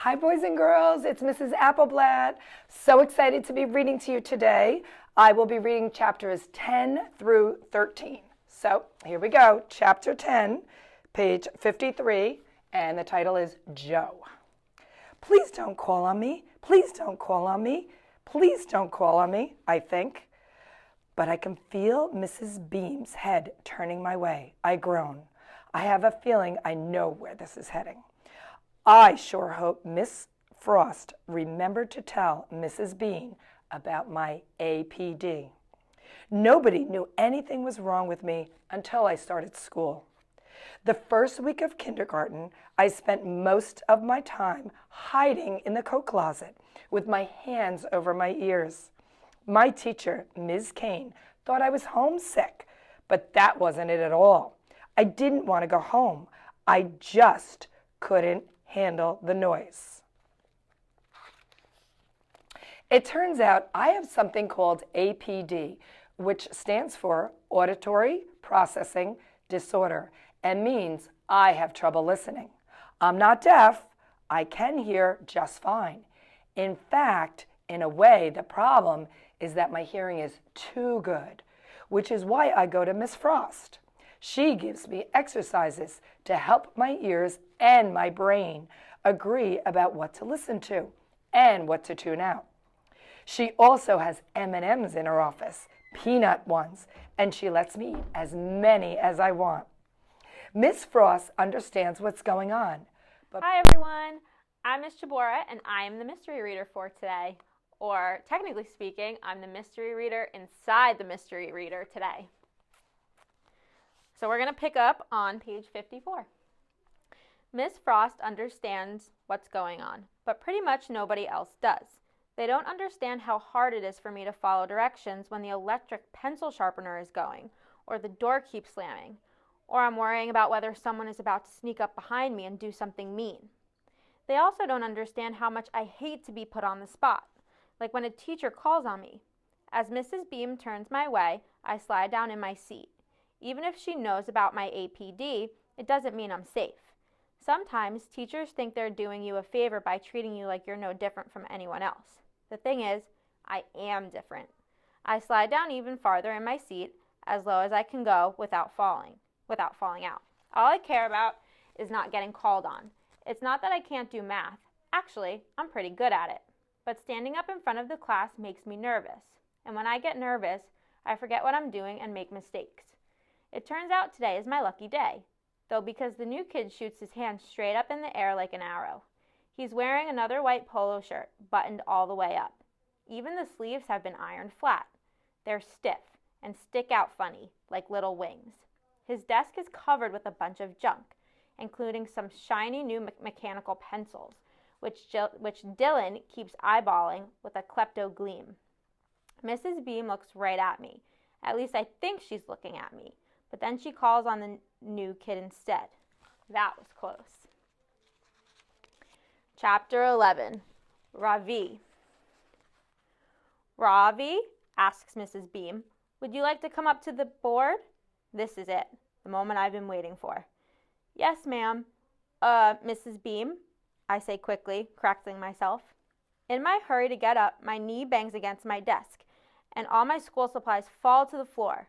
Hi, boys and girls. It's Mrs. Appleblatt. So excited to be reading to you today. I will be reading chapters 10 through 13. So here we go. Chapter 10, page 53, and the title is Joe. Please don't call on me. Please don't call on me. Please don't call on me, I think. But I can feel Mrs. Beam's head turning my way. I groan. I have a feeling I know where this is heading. I sure hope Miss Frost remembered to tell Mrs. Bean about my APD. Nobody knew anything was wrong with me until I started school. The first week of kindergarten, I spent most of my time hiding in the coat closet with my hands over my ears. My teacher, Ms. Kane, thought I was homesick, but that wasn't it at all. I didn't want to go home. I just couldn't handle the noise. It turns out I have something called APD, which stands for Auditory Processing Disorder, and means I have trouble listening. I'm not deaf. I can hear just fine. In fact, in a way, the problem is that my hearing is too good, which is why I go to Miss Frost. She gives me exercises to help my ears and my brain agree about what to listen to and what to tune out. She also has M&Ms in her office, peanut ones, and she lets me eat as many as I want. Miss Frost understands what's going on. Hi everyone, I'm Miss Chabora and I am the mystery reader for today. Or technically speaking, I'm the mystery reader inside the mystery reader today. So we're going to pick up on page 54. Miss Frost understands what's going on, but pretty much nobody else does. They don't understand how hard it is for me to follow directions when the electric pencil sharpener is going, or the door keeps slamming, or I'm worrying about whether someone is about to sneak up behind me and do something mean. They also don't understand how much I hate to be put on the spot, like when a teacher calls on me. As Mrs. Beam turns my way, I slide down in my seat. Even if she knows about my APD, it doesn't mean I'm safe. Sometimes teachers think they're doing you a favor by treating you like you're no different from anyone else. The thing is, I am different. I slide down even farther in my seat, as low as I can go without falling out. All I care about is not getting called on. It's not that I can't do math. Actually, I'm pretty good at it. But standing up in front of the class makes me nervous. And when I get nervous, I forget what I'm doing and make mistakes. It turns out today is my lucky day, though, because the new kid shoots his hand straight up in the air like an arrow. He's wearing another white polo shirt, buttoned all the way up. Even the sleeves have been ironed flat. They're stiff and stick out funny, like little wings. His desk is covered with a bunch of junk, including some shiny new mechanical pencils, which Dylan keeps eyeballing with a klepto gleam. Mrs. Beam looks right at me. At least I think she's looking at me. But then she calls on the new kid instead. That was close. Chapter 11, Ravi. Ravi, asks Mrs. Beam, would you like to come up to the board? This is it, the moment I've been waiting for. Yes, ma'am. Mrs. Beam, I say quickly, correcting myself. In my hurry to get up, my knee bangs against my desk, and all my school supplies fall to the floor.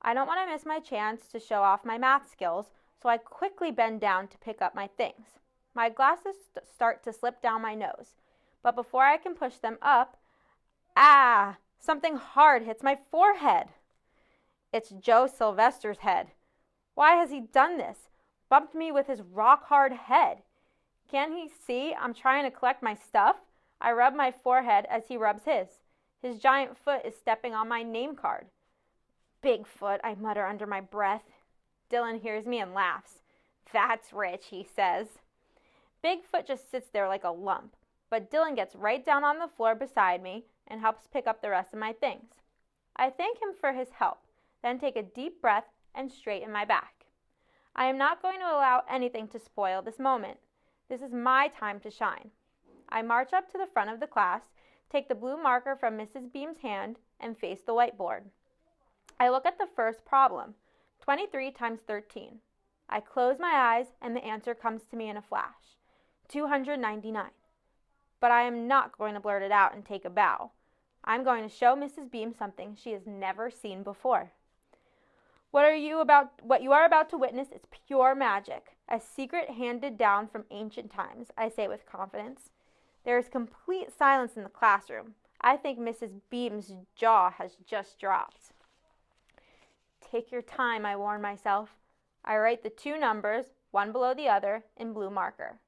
I don't want to miss my chance to show off my math skills, so I quickly bend down to pick up my things. My glasses start to slip down my nose, but before I can push them up, something hard hits my forehead. It's Joe Sylvester's head. Why has he done this? Bumped me with his rock-hard head. Can't he see I'm trying to collect my stuff? I rub my forehead as he rubs his. His giant foot is stepping on my name card. Bigfoot, I mutter under my breath. Dylan hears me and laughs. That's rich, he says. Bigfoot just sits there like a lump, but Dylan gets right down on the floor beside me and helps pick up the rest of my things. I thank him for his help, then take a deep breath and straighten my back. I am not going to allow anything to spoil this moment. This is my time to shine. I march up to the front of the class, take the blue marker from Mrs. Beam's hand, and face the whiteboard. I look at the first problem, 23 times 13. I close my eyes and the answer comes to me in a flash. 299. but I am not going to blurt it out and take a bow. I'm going to show Mrs. Beam something she has never seen before. What you are about to witness is pure magic, a secret handed down from ancient times, I say with confidence. There is complete silence in the classroom. I think Mrs. Beam's jaw has just dropped. Take your time, I warn myself. I write the two numbers, one below the other, in blue marker.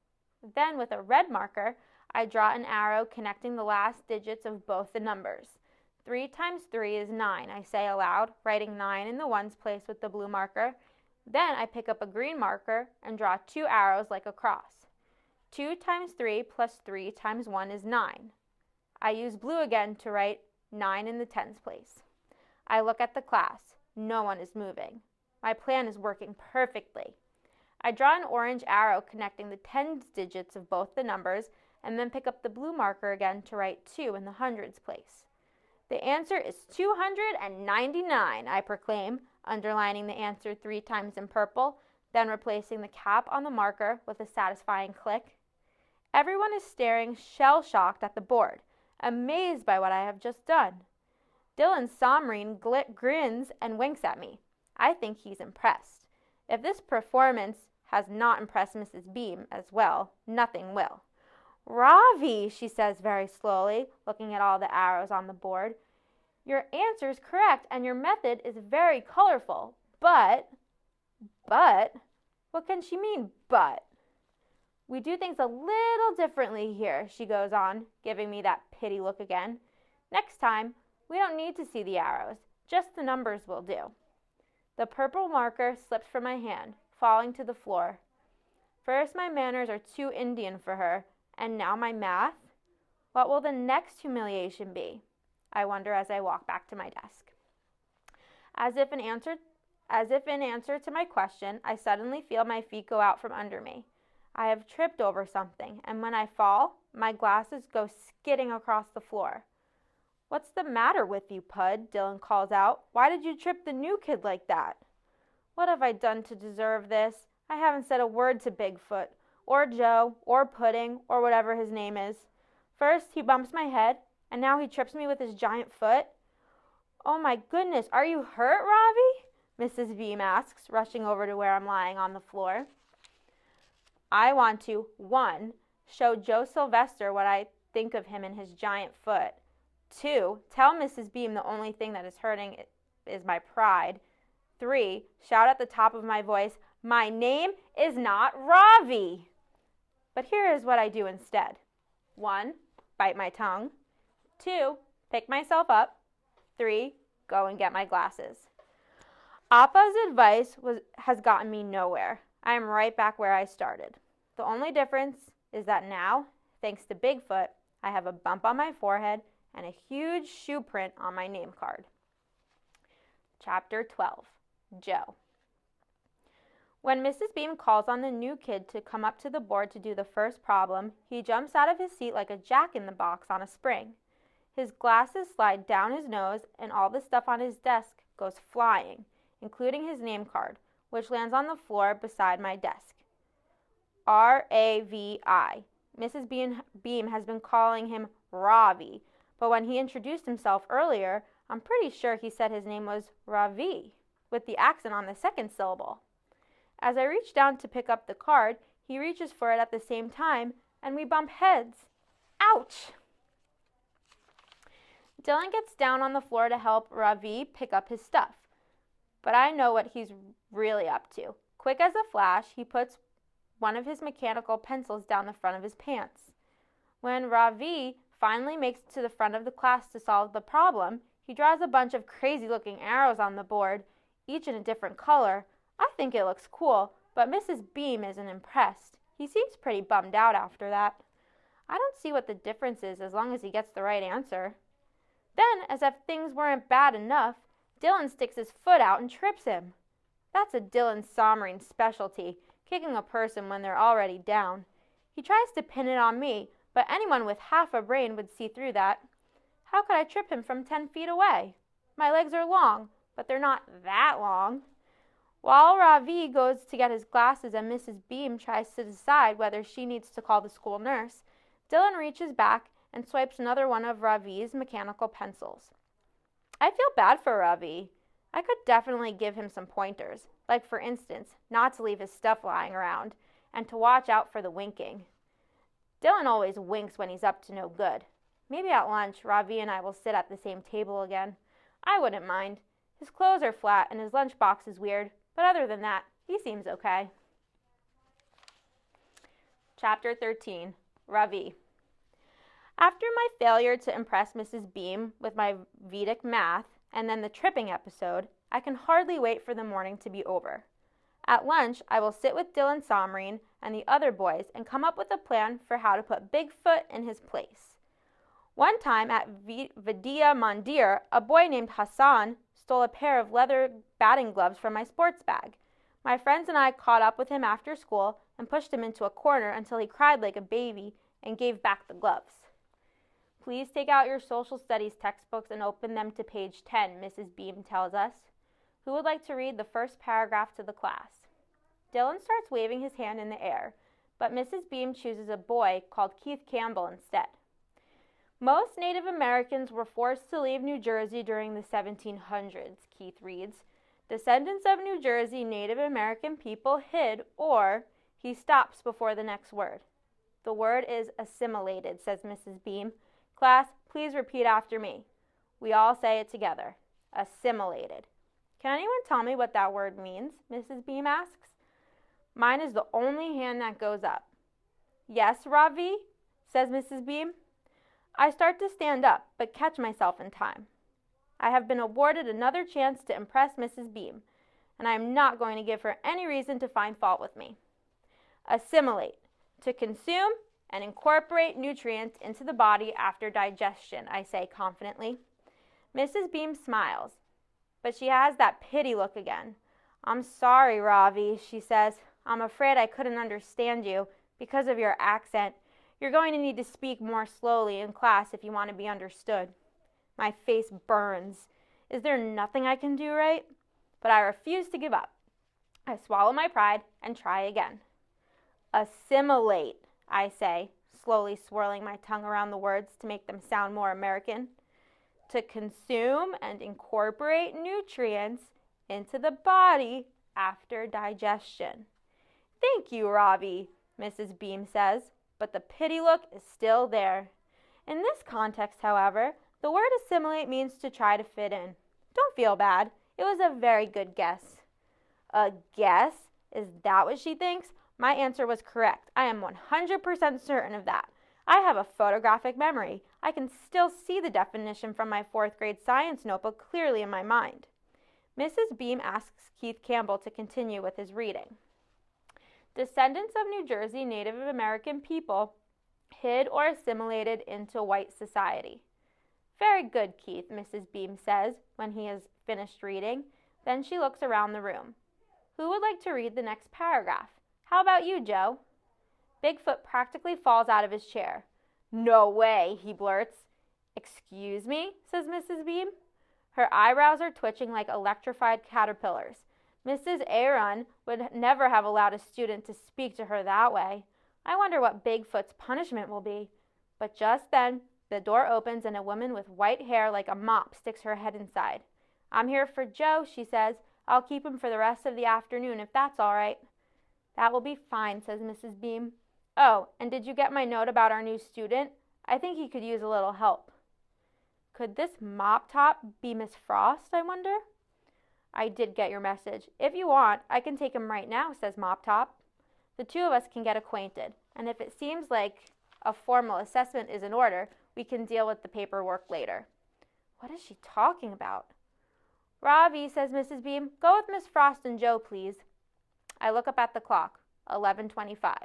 Then, with a red marker, I draw an arrow connecting the last digits of both the numbers. 3 times 3 is 9, I say aloud, writing 9 in the ones place with the blue marker. Then I pick up a green marker and draw 2 arrows like a cross. 2 times 3 plus 3 times 1 is 9. I use blue again to write 9 in the tens place. I look at the class. No one is moving. My plan is working perfectly. I draw an orange arrow connecting the tens digits of both the numbers and then pick up the blue marker again to write 2 in the hundreds place. The answer is 299, I proclaim, underlining the answer 3 times in purple, then replacing the cap on the marker with a satisfying click. Everyone is staring shell-shocked at the board, amazed by what I have just done. Dylan Somreen grins and winks at me. I think he's impressed. If this performance has not impressed Mrs. Beam as well, nothing will. Ravi, she says very slowly, looking at all the arrows on the board. Your answer is correct and your method is very colorful, but, what can she mean, but? We do things a little differently here, she goes on, giving me that pity look again. Next time, we don't need to see the arrows, just the numbers will do. The purple marker slips from my hand, falling to the floor. First, my manners are too Indian for her, and now my math? What will the next humiliation be? I wonder as I walk back to my desk. As if in answer to my question, I suddenly feel my feet go out from under me. I have tripped over something, and when I fall, my glasses go skidding across the floor. What's the matter with you, Pud? Dylan calls out. Why did you trip the new kid like that? What have I done to deserve this? I haven't said a word to Bigfoot, or Joe, or Pudding, or whatever his name is. First, he bumps my head, and now he trips me with his giant foot. Oh my goodness, are you hurt, Ravi? Mrs. Beam asks, rushing over to where I'm lying on the floor. I want to, 1, show Joe Sylvester what I think of him and his giant foot. 2, tell Mrs. Beam the only thing that is hurting is my pride. 3, shout at the top of my voice, my name is not Ravi. But here is what I do instead. 1, bite my tongue. 2, pick myself up. 3, go and get my glasses. Appa's advice has gotten me nowhere. I am right back where I started. The only difference is that now, thanks to Bigfoot, I have a bump on my forehead and a huge shoe print on my name card. Chapter 12. Joe. When Mrs. Beam calls on the new kid to come up to the board to do the first problem, he jumps out of his seat like a jack-in-the-box on a spring. His glasses slide down his nose, and all the stuff on his desk goes flying, including his name card, which lands on the floor beside my desk. R-A-V-I. Mrs. Beam has been calling him Ravi, but when he introduced himself earlier, I'm pretty sure he said his name was Ravi, with the accent on the second syllable. As I reach down to pick up the card, he reaches for it at the same time, and we bump heads. Ouch! Dylan gets down on the floor to help Ravi pick up his stuff, but I know what he's really up to. Quick as a flash, he puts one of his mechanical pencils down the front of his pants. When Ravi finally makes it to the front of the class to solve the problem, he draws a bunch of crazy-looking arrows on the board, each in a different color. I think it looks cool, but Mrs. Beam isn't impressed. He seems pretty bummed out after that. I don't see what the difference is as long as he gets the right answer. Then, as if things weren't bad enough, Dylan sticks his foot out and trips him. That's a Dylan Somreen specialty, kicking a person when they're already down. He tries to pin it on me, but anyone with half a brain would see through that. How could I trip him from 10 feet away? My legs are long, but they're not that long. While Ravi goes to get his glasses and Mrs. Beam tries to decide whether she needs to call the school nurse, Dylan reaches back and swipes another one of Ravi's mechanical pencils. I feel bad for Ravi. I could definitely give him some pointers, like for instance, not to leave his stuff lying around, and to watch out for the winking. Dylan always winks when he's up to no good. Maybe at lunch, Ravi and I will sit at the same table again. I wouldn't mind. His clothes are flat and his lunchbox is weird, but other than that, he seems okay. Chapter 13, Ravi. After my failure to impress Mrs. Beam with my Vedic math and then the tripping episode, I can hardly wait for the morning to be over. At lunch, I will sit with Dylan Somreen and the other boys and come up with a plan for how to put Bigfoot in his place. One time at Vidya Mandir, a boy named Hassan stole a pair of leather batting gloves from my sports bag. My friends and I caught up with him after school and pushed him into a corner until he cried like a baby and gave back the gloves. Please take out your social studies textbooks and open them to page 10, Mrs. Beam tells us. Who would like to read the first paragraph to the class? Dylan starts waving his hand in the air, but Mrs. Beam chooses a boy called Keith Campbell instead. Most Native Americans were forced to leave New Jersey during the 1700s, Keith reads. Descendants of New Jersey Native American people hid, or he stops before the next word. The word is assimilated, says Mrs. Beam. Class, please repeat after me. We all say it together. Assimilated. Can anyone tell me what that word means? Mrs. Beam asks. Mine is the only hand that goes up. Yes, Ravi, says Mrs. Beam. I start to stand up, but catch myself in time. I have been awarded another chance to impress Mrs. Beam, and I am not going to give her any reason to find fault with me. Assimilate, to consume and incorporate nutrients into the body after digestion, I say confidently. Mrs. Beam smiles, but she has that pity look again. I'm sorry, Ravi, she says. I'm afraid I couldn't understand you because of your accent. You're going to need to speak more slowly in class if you want to be understood. My face burns. Is there nothing I can do right? But I refuse to give up. I swallow my pride and try again. Assimilate, I say, slowly swirling my tongue around the words to make them sound more American. To consume and incorporate nutrients into the body after digestion. Thank you, Ravi, Mrs. Beam says, but the pity look is still there. In this context, however, the word assimilate means to try to fit in. Don't feel bad. It was a very good guess. A guess? Is that what she thinks? My answer was correct. I am 100% certain of that. I have a photographic memory. I can still see the definition from my 4th grade science notebook clearly in my mind. Mrs. Beam asks Keith Campbell to continue with his reading. Descendants of New Jersey Native American people hid or assimilated into white society. Very good, Keith, Mrs. Beam says when he has finished reading. Then she looks around the room. Who would like to read the next paragraph? How about you, Joe? Bigfoot practically falls out of his chair. No way, he blurts. Excuse me, says Mrs. Beam. Her eyebrows are twitching like electrified caterpillars. Mrs. Aaron would never have allowed a student to speak to her that way. I wonder what Bigfoot's punishment will be. But just then, the door opens and a woman with white hair like a mop sticks her head inside. I'm here for Joe, she says. I'll keep him for the rest of the afternoon if that's all right. That will be fine, says Mrs. Beam. Oh, and did you get my note about our new student? I think he could use a little help. Could this mop top be Miss Frost, I wonder? I did get your message. If you want, I can take him right now, says Mop Top. The two of us can get acquainted, and if it seems like a formal assessment is in order, we can deal with the paperwork later. What is she talking about? Ravi, says Mrs. Beam, go with Miss Frost and Joe, please. I look up at the clock, 11:25.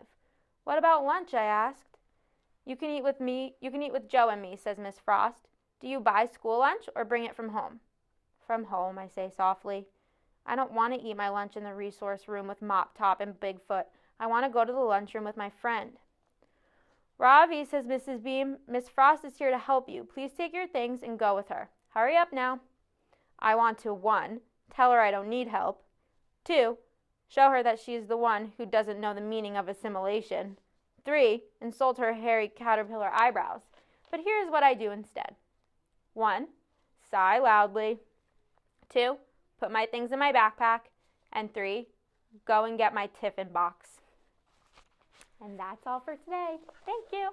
What about lunch, I asked. You can eat with Joe and me, says Miss Frost. Do you buy school lunch or bring it from home? From home, I say softly. I don't want to eat my lunch in the resource room with Mop Top and Bigfoot. I want to go to the lunchroom with my friend. Ravi, says Mrs. Beam, Miss Frost is here to help you. Please take your things and go with her. Hurry up now. I want to 1, tell her I don't need help. 2, show her that she is the one who doesn't know the meaning of assimilation. 3, insult her hairy caterpillar eyebrows. But here's what I do instead. 1, sigh loudly. 2, put my things in my backpack. And 3, go and get my tiffin box. And that's all for today. Thank you.